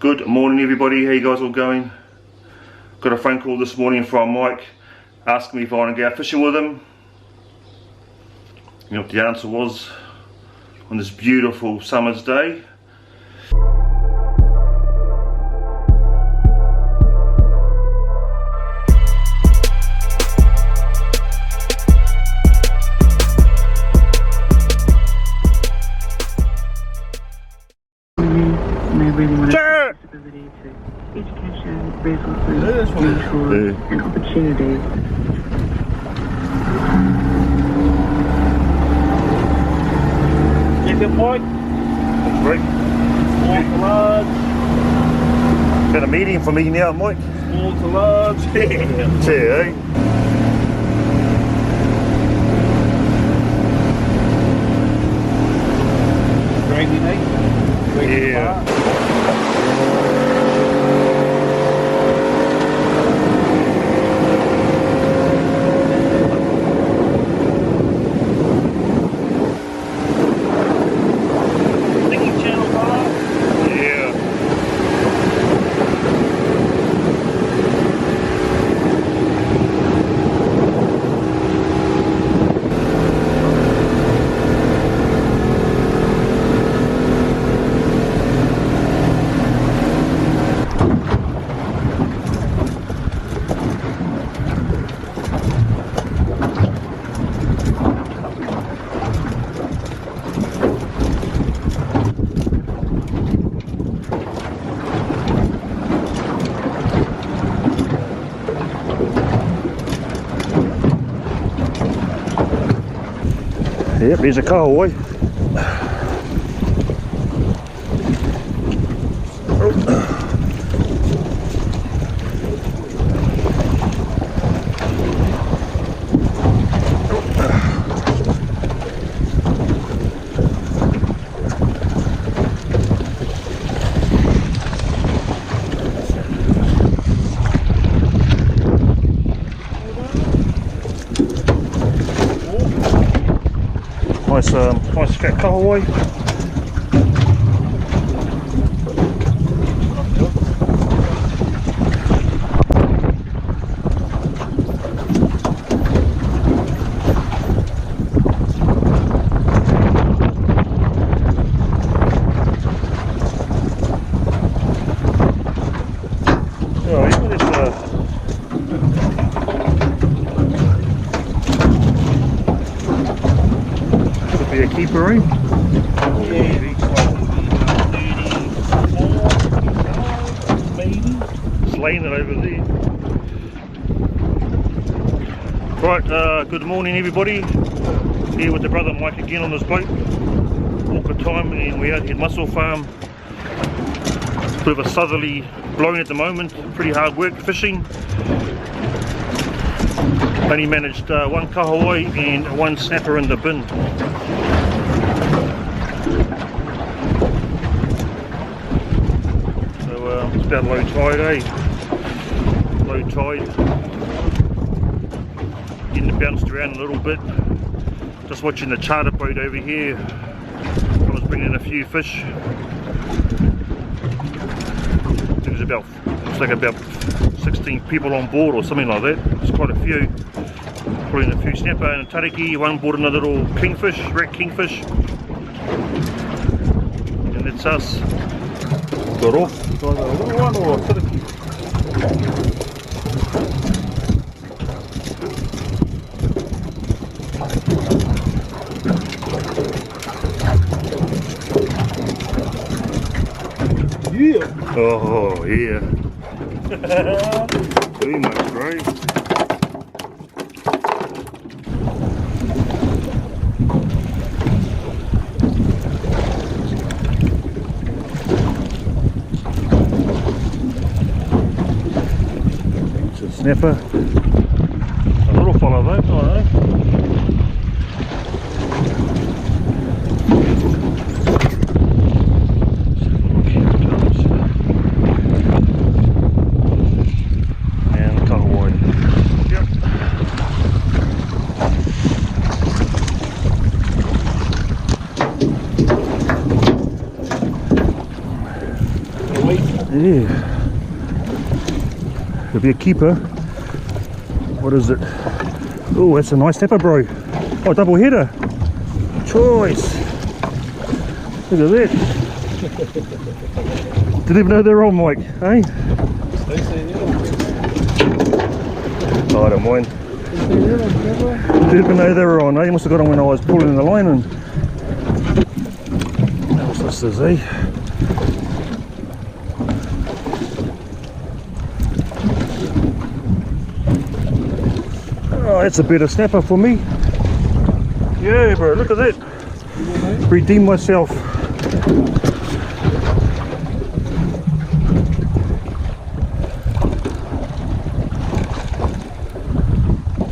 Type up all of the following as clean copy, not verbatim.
Good morning everybody, how you guys all going? Got a phone call this morning from Mike asking me if I want to go out fishing with him. You know what the answer was on this beautiful summer's day? Sure. Education, resources, mentors, and opportunities. Get the point. Great. Small to large. Got a medium for me now, Mike. Small to large. Yeah, eh? Gravy meat. Yeah. Yep, there's a kahawai. Nice fat kahawai. Oh, even this could be a keeper, eh? Laying it over there. Right, good morning everybody. Here with the brother Mike again on this boat. Weka time, and we're out here at Mussel farm. Bit of a southerly blowing at the moment. Pretty hard work fishing. Only managed one kahawai and one snapper in the bin. So it's about low tide, eh? Low tide, getting bounced around a little bit. Just watching the charter boat over here. I was bringing in a few fish. There's about, looks like about 16 people on board or something like that. It's quite a few. Brought in a few snapper and a tariki. One brought in a little kingfish, red kingfish, and that's us. Got off. A little one or a tariki. Yeah. Oh yeah. Too much, bro. It's a snapper. A little follow though, I know. week. Yeah. It'll be a keeper. What is it? Oh, that's a nice snapper, bro. Oh, double header. Choice. Look at that. Didn't even know they were on, Mike. Hey? Oh, I don't mind. Didn't even know they were on. Eh? You must have got on when I was pulling the line in. What's this is, eh? Oh, that's a better snapper for me. Yeah, bro, look at that. Redeem myself.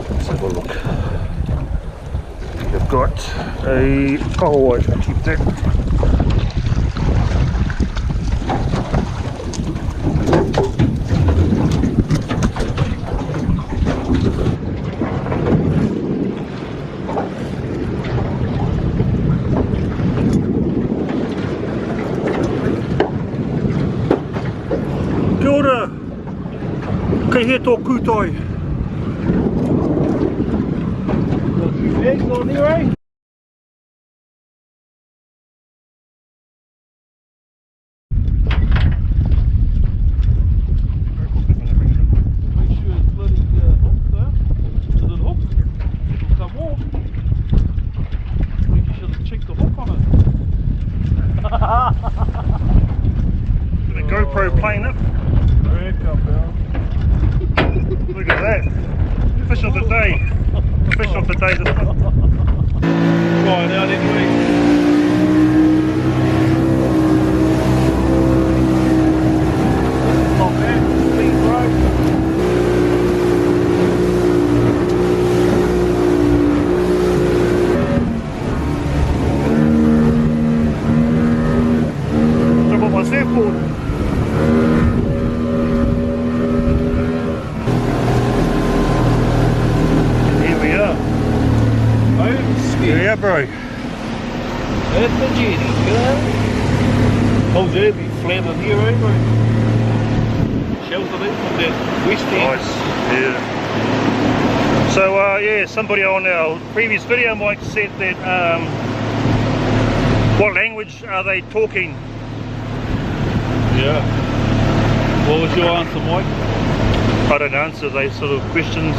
Let's have a look. You've got a kahawai, so keep that. Kia ora, kei he tō kūtai. Eggs on there, eh? Make sure it's bloody hooked there. Is it hooked? It'll come off. Think you should have checked the hook on it. The GoPro playing up. Look at that. Fish of the day. Fish of the day this one. Right out anyway. Not bad. Speed, bro. Jump on my surfboard. Yeah, bro. That's the genie, good. Told you it'd be flat in here, eh, bro? Shelter there from that west end. Nice, yeah. So, yeah, somebody on our previous video, Mike, said that, what language are they talking? Yeah. What was your answer, Mike? I don't answer those sort of questions.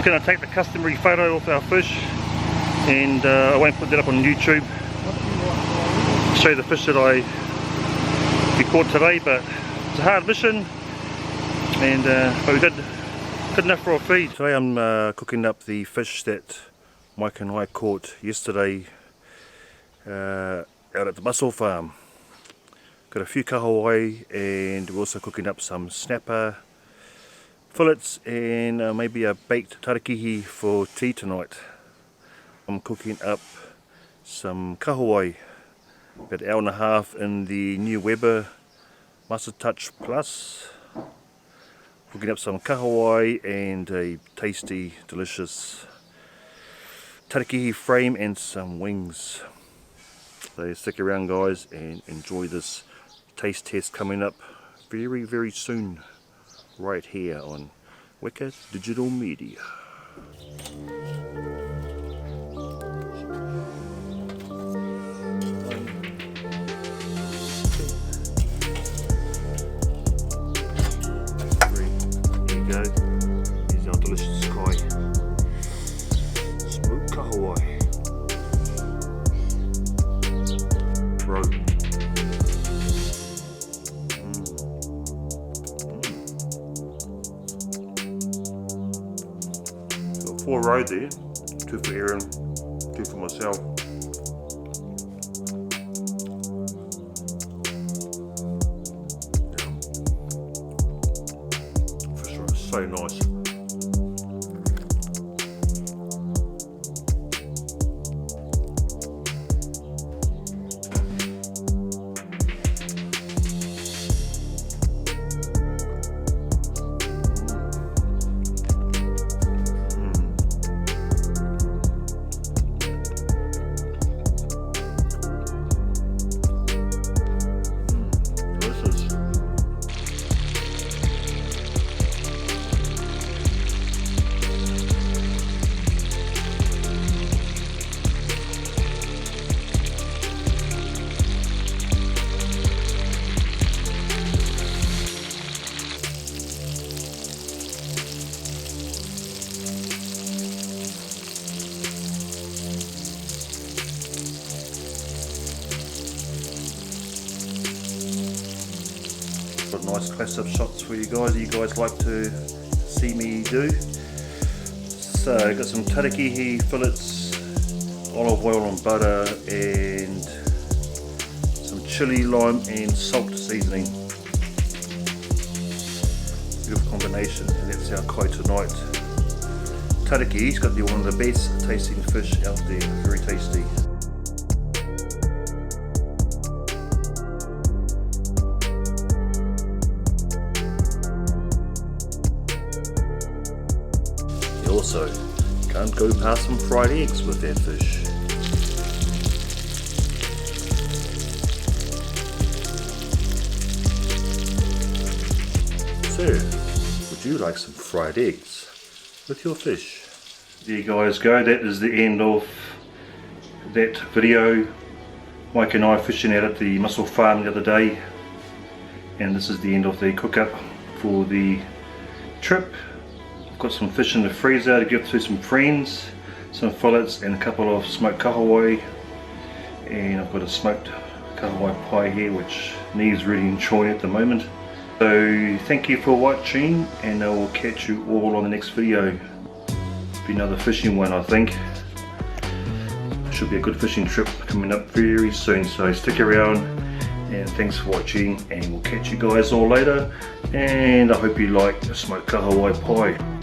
Gonna take the customary photo of our fish, and I won't put that up on YouTube. Show you the fish that I caught today, but it's a hard mission, and but we did good enough for our feed. Today I'm cooking up the fish that Mike and I caught yesterday out at the Mussel farm. Got a few kahawai, and we're also cooking up some snapper, fillets, and maybe a baked tarakihi for tea tonight. I'm cooking up some kahawai, about an hour and a half in the new Weber Mussel Touch Plus. Cooking up some kahawai and a tasty, delicious tarakihi frame and some wings. So stick around, guys, and enjoy this taste test coming up very, very soon, right here on Weka Digital Media. Here you go. Here's our delicious sky. Smoked kahawai. Bro. Got 4 roe there, 2 for Aaron, 2 for myself. Fish are so nice. of nice close-up shots for you guys like to see me do. So I got some tarakihi fillets, olive oil and butter, and some chili, lime and salt seasoning. Beautiful combination, and that's our kai tonight. Tarakihi's got to be one of the best tasting fish out there, very tasty. You also can't go past some fried eggs with that fish. So, would you like some fried eggs with your fish? There you guys go, that is the end of that video. Mike and I fishing out at the Mussel farm the other day, and this is the end of the cook up for the trip. I've got some fish in the freezer to give to some friends, some fillets and a couple of smoked kahawai, and I've got a smoked kahawai pie here which needs really enjoying at the moment. So thank you for watching, and I will catch you all on the next video. Be another fishing one, I think. Should be a good fishing trip coming up very soon, so stick around, and thanks for watching, and we'll catch you guys all later, and I hope you like the smoked kahawai pie.